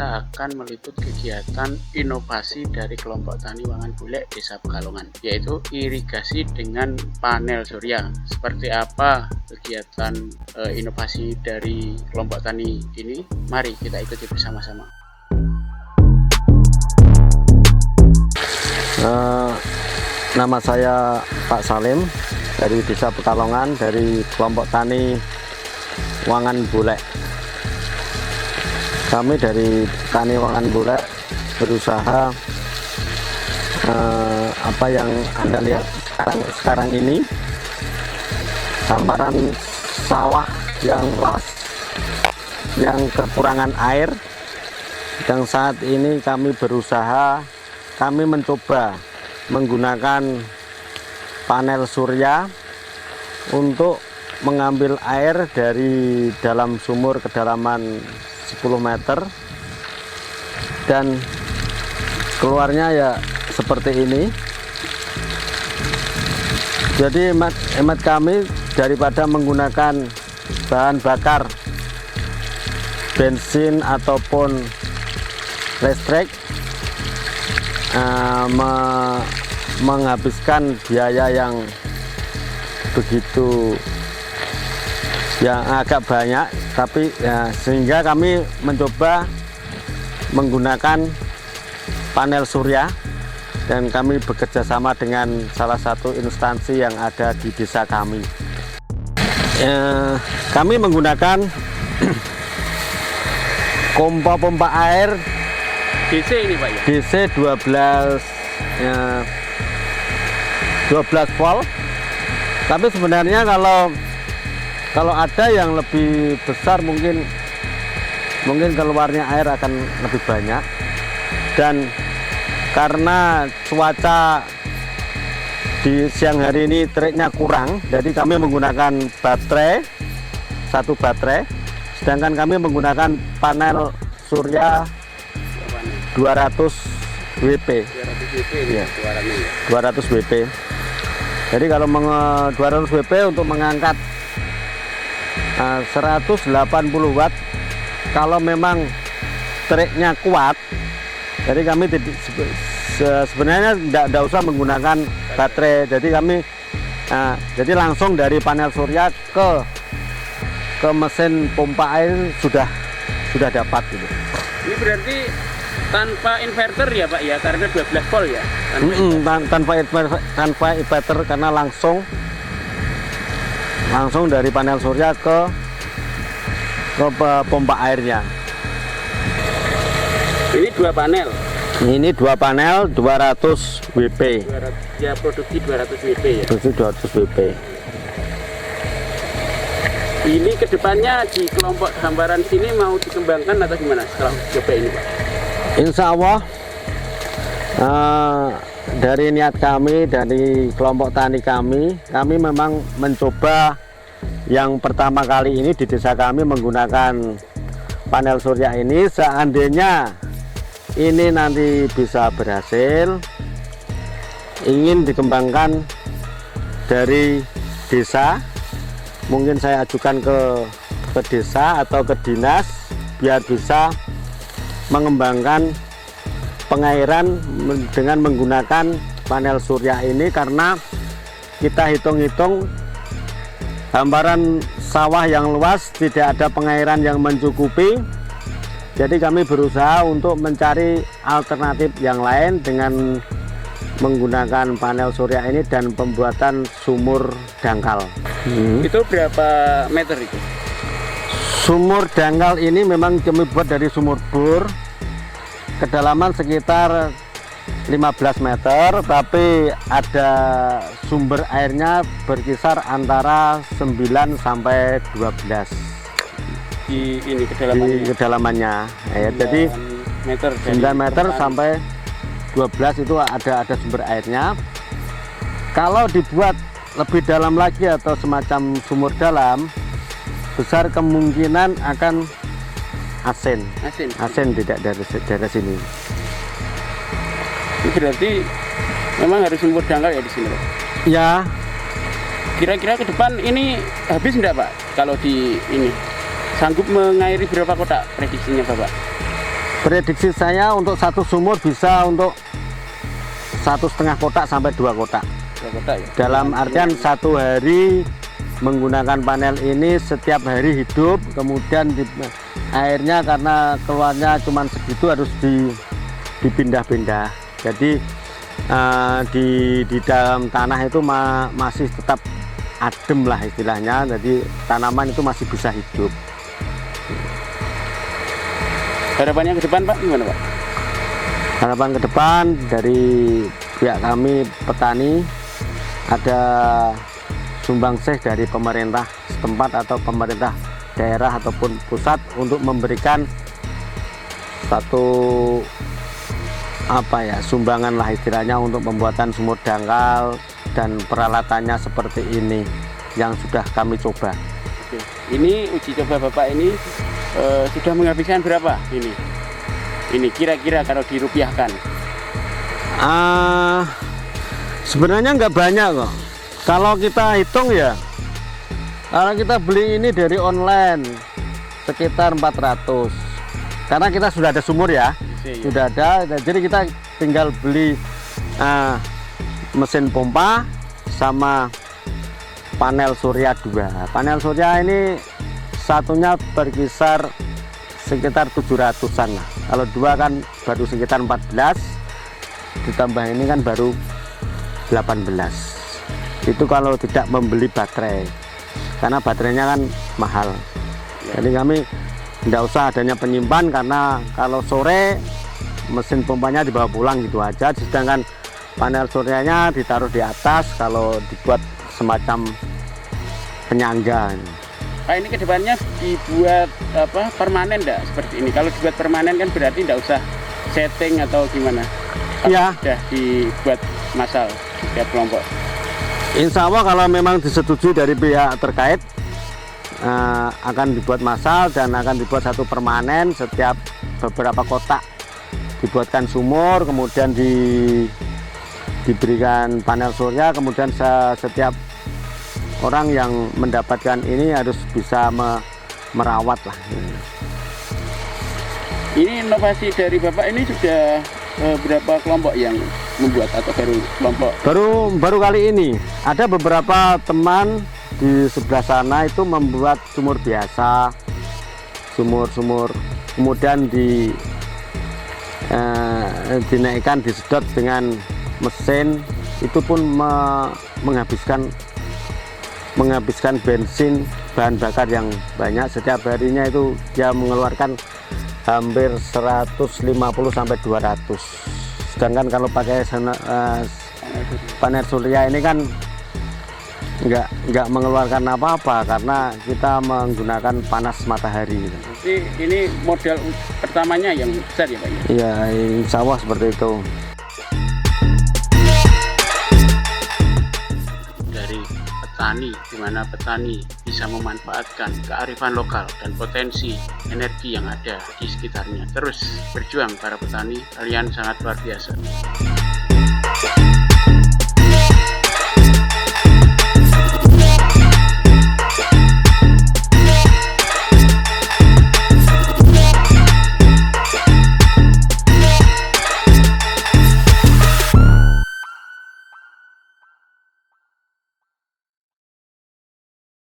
kita akan meliput kegiatan inovasi dari kelompok tani Wangan Bulek Desa Pekalongan, yaitu irigasi dengan panel surya. Seperti apa kegiatan inovasi dari kelompok tani ini? Mari kita ikuti bersama-sama. Nama saya Pak Salim dari Desa Pekalongan, dari kelompok tani Wangan Bulek. Kami dari Tani Wangan Bulek berusaha apa yang Anda lihat sekarang ini, hamparan sawah yang luas, yang kekurangan air. Dan saat ini kami mencoba menggunakan panel surya untuk mengambil air dari dalam sumur kedalaman 10 meter dan keluarnya ya seperti ini. Jadi hemat kami, daripada menggunakan bahan bakar bensin ataupun listrik, menghabiskan biaya yang begitu yang agak banyak, tapi ya, sehingga kami mencoba menggunakan panel surya, dan kami bekerja sama dengan salah satu instansi yang ada di desa kami. Kami menggunakan pompa air DC ini Pak ya? DC 12 volt. Tapi sebenarnya kalau ada yang lebih besar, mungkin keluarnya air akan lebih banyak. Dan karena cuaca di siang hari ini triknya kurang, jadi kami menggunakan satu baterai, sedangkan kami menggunakan panel surya 200 WP. 200 WP. Jadi kalau 200 WP untuk mengangkat 180 watt, kalau memang triknya kuat, jadi kami sebenarnya tidak usah menggunakan baterai. Jadi kami jadi langsung dari panel surya ke mesin pompa air sudah dapat gitu. Ini berarti tanpa inverter ya Pak ya, karena 12 volt ya? Tanpa inverter, karena langsung dari panel surya ke pompa airnya. Ini dua panel? Ini dua panel 200 WP. Ya, produksi 200 WP ya? Produksi 200 WP. Ini kedepannya di kelompok hamparan sini mau dikembangkan atau gimana setelah coba ini Pak? Insya Allah dari niat kami, dari kelompok tani kami memang mencoba yang pertama kali ini di desa kami menggunakan panel surya ini. Seandainya ini nanti bisa berhasil, ingin dikembangkan dari desa, mungkin saya ajukan ke desa atau ke dinas biar bisa mengembangkan pengairan dengan menggunakan panel surya ini, karena kita hitung-hitung hamparan sawah yang luas, tidak ada pengairan yang mencukupi. Jadi kami berusaha untuk mencari alternatif yang lain dengan menggunakan panel surya ini dan pembuatan sumur dangkal. Itu berapa meter itu? Sumur dangkal ini memang kami buat dari sumur bor, kedalaman sekitar 15 meter, tapi ada sumber airnya berkisar antara 9 sampai 12 di ini kedalamannya. Ya, jadi 9 meter sampai 12 itu ada sumber airnya. Kalau dibuat lebih dalam lagi atau semacam sumur dalam, besar kemungkinan akan asin tidak dari daerah sini. Ini berarti memang harus sumur dangkal ya di sini Pak? Ya. Kira-kira ke depan ini habis enggak Pak? Kalau di ini sanggup mengairi berapa kotak prediksinya Bapak? Prediksi saya untuk satu sumur bisa untuk 1,5 kotak sampai 2 kotak. 2 kotak ya? Dalam artian satu hari menggunakan panel ini setiap hari hidup, kemudian airnya karena keluarnya cuma segitu harus dipindah-pindah. Jadi di dalam tanah itu masih tetap adem lah istilahnya, jadi tanaman itu masih bisa hidup. Harapannya ke depan Pak gimana Pak? Harapan ke depan dari pihak kami petani, ada sumbangsih dari pemerintah setempat atau pemerintah daerah ataupun pusat untuk memberikan satu sumbangan lah istilahnya untuk pembuatan sumur dangkal dan peralatannya seperti ini yang sudah kami coba. Oke. Ini uji coba Bapak ini sudah menghabiskan berapa ini? Ini kira-kira kalau dirupiahkan? Sebenarnya nggak banyak kok. Kalau kita hitung ya, kalau kita beli ini dari online sekitar 400. Karena kita sudah ada sumur ya, sudah ada. Jadi kita tinggal beli mesin pompa sama panel surya 2. Panel surya ini satunya berkisar sekitar 700-an lah. Kalau 2 kan baru sekitar 14, ditambah ini kan baru 18. Itu kalau tidak membeli baterai, karena baterainya kan mahal. Jadi kami tidak usah adanya penyimpan, karena kalau sore mesin pompanya dibawa pulang gitu aja, sedangkan panel suryanya ditaruh di atas kalau dibuat semacam penyangga. Pak, ini kedepannya dibuat permanen enggak seperti ini? Kalau dibuat permanen kan berarti enggak usah setting atau gimana? Iya. Sudah dibuat massal setiap kelompok. Insya Allah kalau memang disetujui dari pihak terkait, akan dibuat massal dan akan dibuat satu permanen. Setiap beberapa kotak dibuatkan sumur, kemudian diberikan panel surya, kemudian setiap orang yang mendapatkan ini harus bisa merawat lah. Ini inovasi dari Bapak ini sudah berapa kelompok yang membuat atau baru kelompok? Baru kali ini. Ada beberapa teman di sebelah sana itu membuat sumur biasa, sumur kemudian dinaikkan, disedot dengan mesin, itu pun menghabiskan bensin, bahan bakar yang banyak. Setiap harinya itu dia mengeluarkan hampir 150 sampai 200. Sedangkan kalau pakai panel surya ini kan nggak mengeluarkan apa-apa karena kita menggunakan panas matahari. Jadi ini modal pertamanya yang besar ya Pak? Iya, insya Allah seperti itu. Dari petani, di mana petani bisa memanfaatkan kearifan lokal dan potensi energi yang ada di sekitarnya. Terus berjuang para petani, kalian sangat luar biasa.